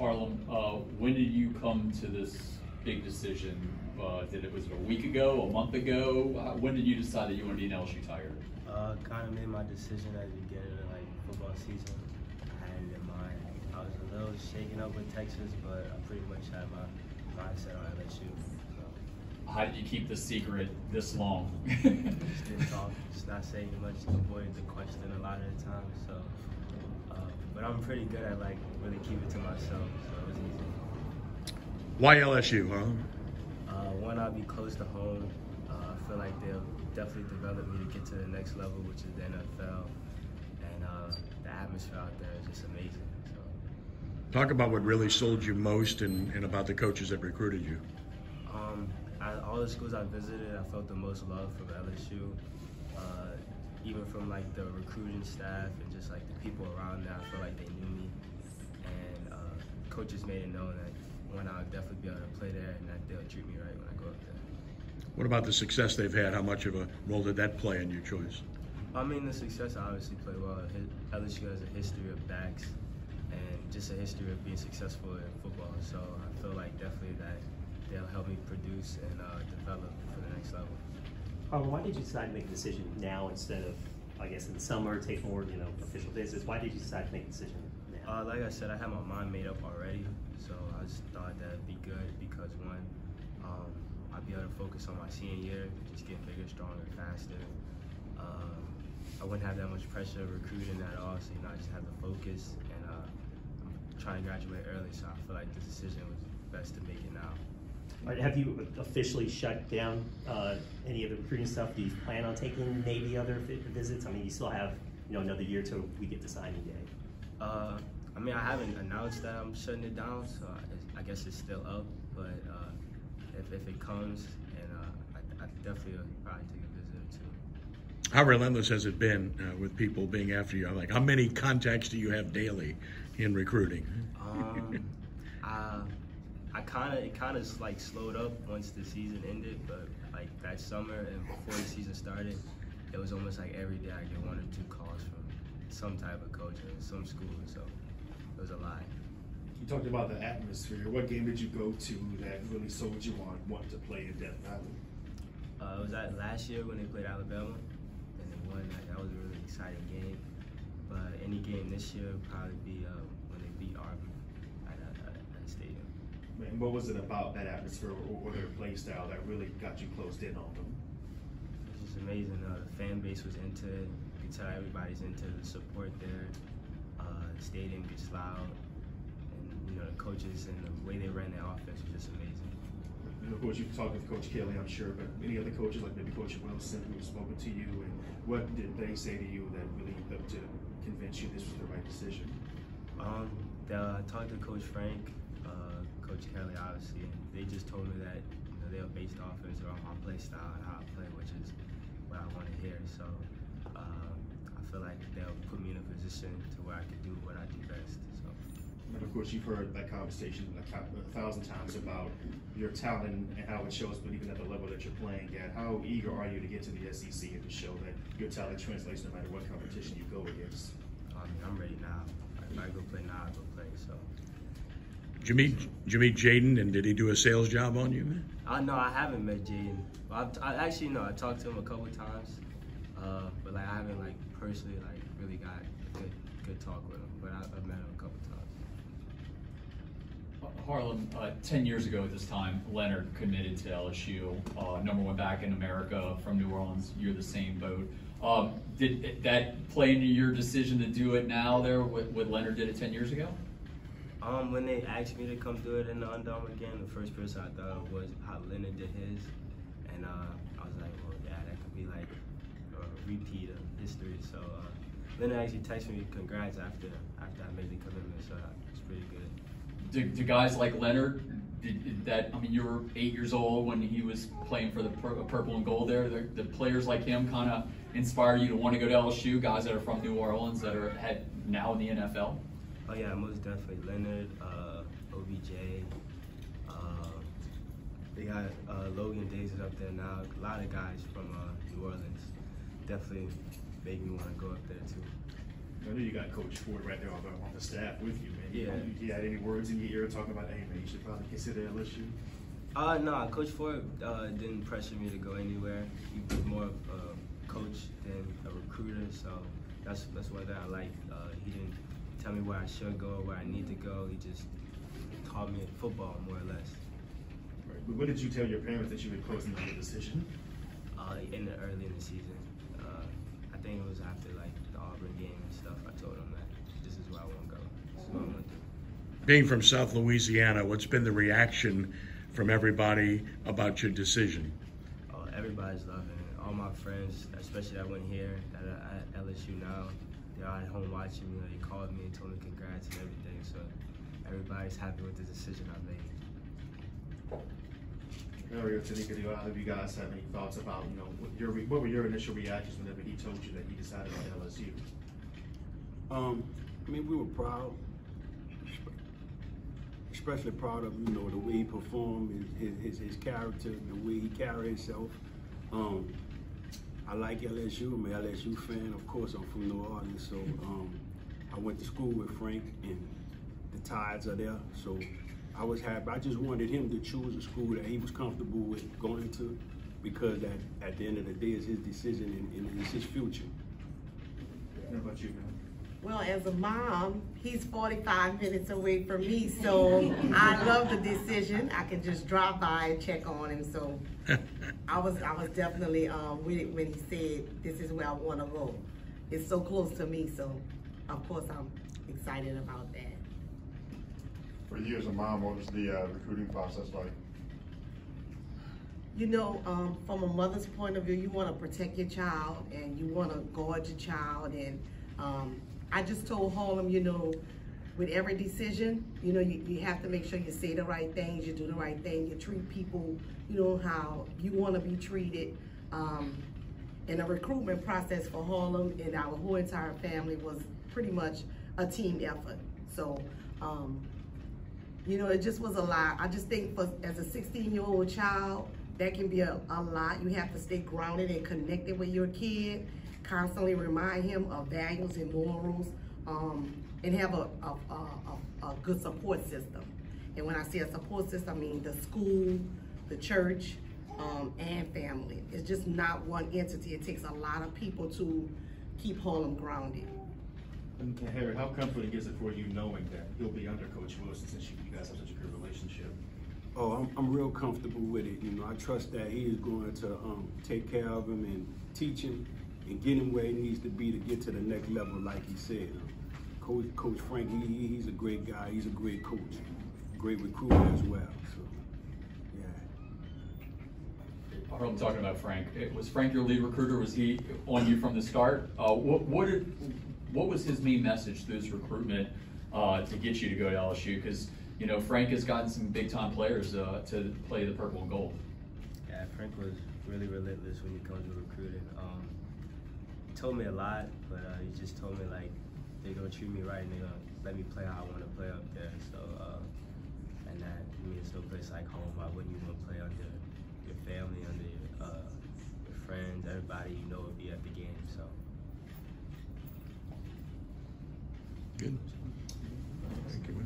Harlem, when did you come to this big decision? Was it a week ago, a month ago? When did you decide that you want to be an LSU Tiger? Kind of made my decision at the beginning of football season. I had it in mind. I was a little shaken up with Texas, but I pretty much had my mindset on LSU. So. How did you keep the secret this long? Just didn't talk, just not saying much to avoid the question a lot of the time. So, but I'm pretty good at really keeping it to myself, so it was easy. Why LSU, huh? One, I'll be close to home. I feel like they'll definitely develop me to get to the next level, which is the NFL. And the atmosphere out there is just amazing. So. Talk about what really sold you most and about the coaches that recruited you. All the schools I visited, I felt the most love from LSU. Even from the recruiting staff and just the people around there, I feel like they knew me. And coaches made it known that I'll definitely be able to play there and that they'll treat me right when I go up there. What about the success they've had? How much of a role did that play in your choice? I mean, the success obviously played well. LSU has a history of backs and just a history of being successful in football. So I feel like definitely that they'll help me produce and develop for the next level. Why did you decide to make a decision now instead of, I guess, in the summer, take more, official visits? Why did you decide to make a decision now? Like I said, I had my mind made up already, so I just thought that'd be good because one, I'd be able to focus on my senior year, just get bigger, stronger, faster. I wouldn't have that much pressure recruiting at all, so I just have the focus, and I'm trying to graduate early, so I feel like the decision was best to make it now. All right, have you officially shut down any of the recruiting stuff? Do you plan on taking maybe other visits? I mean, you still have another year till we get to signing day. I mean, I haven't announced that I'm shutting it down, so I guess it's still up. But if it comes, and I definitely will probably take a visit or two. How relentless has it been with people being after you? How many contacts do you have daily in recruiting? It kind of slowed up once the season ended, but that summer and before the season started, it was almost every day I get 1 or 2 calls from some type of coach in some school, so it was a lot. You talked about the atmosphere. What game did you go to that really sold you on wanting to play in Death Valley? It was that last year when they played Alabama, and they won. That was a really exciting game. But any game this year would probably be when they beat Army at the stadium. And what was it about that atmosphere or their play style that really got you closed in on them? It was just amazing. The fan base was into it. You could tell everybody's into the support there. The stadium gets loud, and the coaches and the way they ran their offense was just amazing. And of course, you've talked with Coach Kelly, I'm sure, but any other coaches, like maybe Coach Wilson, who've spoken to you, and what did they say to you that really helped to convince you this was the right decision? I talked to Coach Frank, Coach Kelly, obviously, and they just told me that they'll base the offense around my play style and how I play, which is what I want to hear. So I feel like they'll put me in a position to where I can do what I do best. So. And of course, you've heard that conversation 1,000 times about your talent and how it shows, but even at the level that you're playing at, how eager are you to get to the SEC and to show that your talent translates no matter what competition you go against? I mean, I'm ready now. If I go play now, I go play. So. Did you meet Jaden, and did he do a sales job on you, man? No, I haven't met Jaden. I actually know. I talked to him a couple times, but I haven't personally really got a good talk with him. But I've met him a couple times. Harlem, 10 years ago at this time, Leonard committed to LSU, #1 back in America from New Orleans. You're the same boat. Did that play into your decision to do it now there, what Leonard did it 10 years ago? When they asked me to come do it in the Undome again, the first person I thought of was how Leonard did his. And I was like, well, yeah, that could be a repeat of history. So Leonard actually texted me congrats after I made the commitment, so it's pretty good. Do guys like Leonard, you were 8 years old when he was playing for the purple and gold there. The players like him kind of inspire you to want to go to LSU, guys that are from New Orleans that are now in the NFL? Oh yeah, most definitely. Leonard, OBJ, they got Logan Diggs is up there now. A lot of guys from New Orleans definitely make me want to go up there too. I know you got Coach Ford right there on the staff with you, man. Yeah. You had any words in your ear talking about, hey, man, you should probably consider LSU? No, Coach Ford didn't pressure me to go anywhere. He was more of a coach than a recruiter, so that's what I like. He didn't tell me where I should go, where I need to go. He just taught me football, more or less. Right. But what did you tell your parents that you were close to your decision? Early in the season. I think it was after like the Auburn game and stuff. I told them that this is where I want to go. This is what I want to do. Being from South Louisiana, what's been the reaction from everybody about your decision? Everybody's loving it. All my friends, especially that went here at LSU now, they're at home watching me. They called me and told me congrats and everything. So everybody's happy with the decision I made. Mario, Tanika, do either of you guys have any thoughts about, what were your initial reactions whenever he told you that he decided on LSU? I mean, we were proud, especially proud of, the way he performed, his character, the way he carried himself. I like LSU. I'm an LSU fan. Of course, I'm from New Orleans, so I went to school with Frank, and the ties are there. So I was happy. I just wanted him to choose a school that he was comfortable with going to, because at the end of the day, it's his decision and it's his future. What about you, man? Well, as a mom, he's 45 minutes away from me, so I love the decision. I can just drop by and check on him. So I was definitely with it when he said, "This is where I want to go." It's so close to me, so of course I'm excited about that. For you as a mom, what was the recruiting process like? From a mother's point of view, you want to protect your child and you want to guard your child, and I just told Harlem, with every decision, you have to make sure you say the right things, you do the right thing, you treat people, how you want to be treated. And the recruitment process for Harlem and our whole entire family was pretty much a team effort. So, it just was a lot. I just think as a 16-year-old child, that can be a lot. You have to stay grounded and connected with your kid, constantly remind him of values and morals, and have a good support system. And when I say a support system, I mean the school, the church, and family. It's just not one entity. It takes a lot of people to keep Harlem grounded. And Harry, how comforting is it for you knowing that he'll be under Coach Wilson since you guys have such a good relationship? Oh, I'm real comfortable with it. I trust that he is going to take care of him and teach him and get him where he needs to be to get to the next level, like he said. Coach Frank, he's a great guy. He's a great coach, great recruiter as well. So, yeah. I'm talking about Frank. Was Frank your lead recruiter? Was he on you from the start? What was his main message through his recruitment to get you to go to LSU? Because Frank has gotten some big-time players to play the purple and gold. Yeah, Frank was really relentless when it comes to recruiting. He told me a lot, but he just told me they're gonna treat me right and they're gonna let me play how I want to play up there. So, and that means no place like home. Why wouldn't you want to play under your family, under your friends, everybody would be at the game? So. Good. Thank you.